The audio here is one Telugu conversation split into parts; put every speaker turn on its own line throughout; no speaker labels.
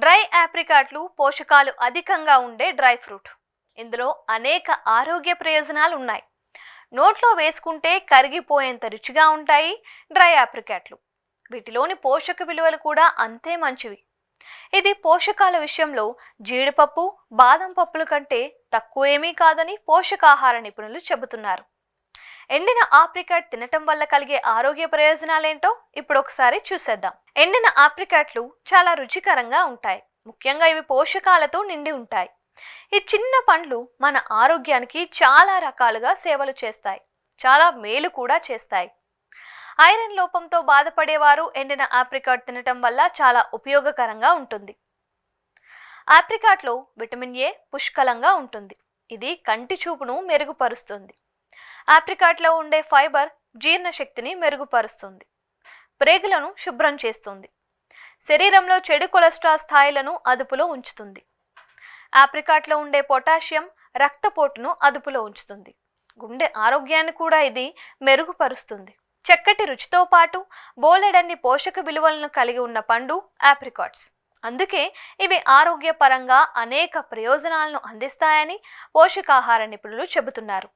డ్రై ఆప్రికాట్లు పోషకాలు అధికంగా ఉండే డ్రై ఫ్రూట్. ఇందులో అనేక ఆరోగ్య ప్రయోజనాలు ఉన్నాయి. నోట్లో వేసుకుంటే కరిగిపోయేంత రుచిగా ఉంటాయి డ్రై ఆప్రికాట్లు. వీటిలోని పోషక విలువలు కూడా అంతే మంచివి. ఇది పోషకాల విషయంలో జీడిపప్పు, బాదం పప్పుల కంటే తక్కువ ఏమీ కాదని పోషకాహార నిపుణులు చెబుతున్నారు. ఎండిన ఆప్రికాట్ తినటం వల్ల కలిగే ఆరోగ్య ప్రయోజనాలేంటో ఇప్పుడు ఒకసారి చూసేద్దాం. ఎండిన ఆప్రికాట్లు చాలా రుచికరంగా ఉంటాయి. ముఖ్యంగా ఇవి పోషకాలతో నిండి ఉంటాయి. ఈ చిన్న పండ్లు మన ఆరోగ్యానికి చాలా రకాలుగా సేవలు చేస్తాయి. చాలా మేలు కూడా చేస్తాయి. ఐరన్ లోపంతో బాధపడేవారు ఎండిన ఆప్రికాట్ తినటం వల్ల చాలా ఉపయోగకరంగా ఉంటుంది. ఆప్రికాట్లో విటమిన్ ఏ పుష్కలంగా ఉంటుంది. ఇది కంటి చూపును మెరుగుపరుస్తుంది. ఆప్రికాట్లో ఉండే ఫైబర్ జీర్ణశక్తిని మెరుగుపరుస్తుంది. ప్రేగులను శుభ్రం చేస్తుంది. శరీరంలో చెడు కొలెస్ట్రాల్ స్థాయిలను అదుపులో ఉంచుతుంది. ఆప్రికాట్లో ఉండే పొటాషియం రక్తపోటును అదుపులో ఉంచుతుంది. గుండె ఆరోగ్యాన్ని కూడా ఇది మెరుగుపరుస్తుంది. చక్కటి రుచితో పాటు బోలెడన్ని పోషక విలువలను కలిగి ఉన్న పండు ఆప్రికాట్స్. అందుకే ఇవి ఆరోగ్యపరంగా అనేక ప్రయోజనాలను అందిస్తాయని పోషకాహార నిపుణులు చెబుతున్నారు.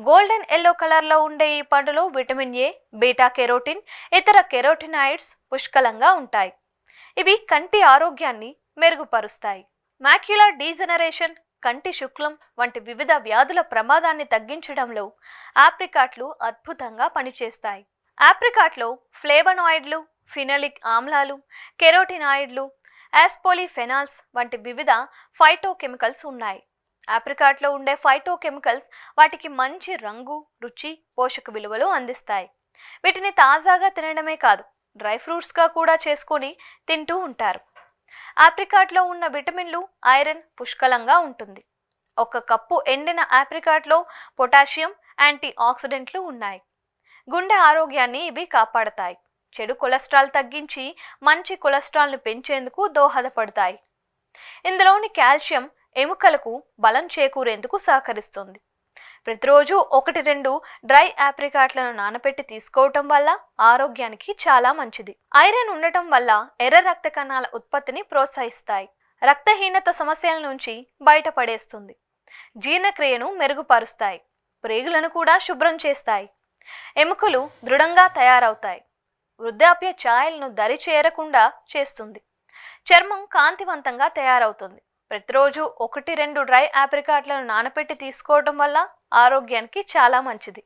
గోల్డెన్ ఎల్లో కలర్లో ఉండే ఈ పండులో విటమిన్ ఏ, బీటా కెరోటిన్, ఇతర కెరోటినాయిడ్స్ పుష్కలంగా ఉంటాయి. ఇవి కంటి ఆరోగ్యాన్ని మెరుగుపరుస్తాయి. మాక్యులర్ డీజెనరేషన్, కంటి శుక్లం వంటి వివిధ వ్యాధుల ప్రమాదాన్ని తగ్గించడంలో ఆప్రికాట్లు అద్భుతంగా పనిచేస్తాయి. ఆప్రికాట్లో ఫ్లేవనాయిడ్లు, ఫినలిక్ ఆమ్లాలు, కెరోటినాయిడ్లు, ఆస్పోలిఫెనాల్స్ వంటి వివిధ ఫైటోకెమికల్స్ ఉన్నాయి. ఆప్రికాట్లో ఉండే ఫైటోకెమికల్స్ వాటికి మంచి రంగు, రుచి, పోషక విలువలు అందిస్తాయి. వీటిని తాజాగా తినడమే కాదు, డ్రై ఫ్రూట్స్గా కూడా చేసుకొని తింటూ ఉంటారు. ఆప్రికాట్లో ఉన్న విటమిన్లు, ఐరన్ పుష్కలంగా ఉంటుంది. ఒక కప్పు ఎండిన ఆప్రికాట్లో పొటాషియం, యాంటీ ఆక్సిడెంట్లు ఉన్నాయి. గుండె ఆరోగ్యాన్ని ఇవి కాపాడతాయి. చెడు కొలెస్ట్రాల్ తగ్గించి మంచి కొలెస్ట్రాల్ను పెంచేందుకు దోహదపడతాయి. ఇందులోని కాల్షియం ఎముకలకు బలం చేకూరేందుకు సహకరిస్తుంది. ప్రతిరోజు 1-2 డ్రై ఆప్రికాట్లను నానబెట్టి తీసుకోవటం వల్ల ఆరోగ్యానికి చాలా మంచిది. ఐరన్ ఉండటం వల్ల ఎర్ర రక్త కణాల ఉత్పత్తిని ప్రోత్సహిస్తాయి. రక్తహీనత సమస్యల నుంచి బయటపడేస్తుంది. జీర్ణక్రియను మెరుగుపరుస్తాయి. ప్రేగులను కూడా శుభ్రం చేస్తాయి. ఎముకలు దృఢంగా తయారవుతాయి. వృద్ధాప్య ఛాయలను దరి చేరకుండా చేస్తుంది. చర్మం కాంతివంతంగా తయారవుతుంది. ప్రతిరోజు 1-2 డ్రై ఆప్రికాట్లను నానబెట్టి తీసుకోవడం వల్ల ఆరోగ్యానికి చాలా మంచిది.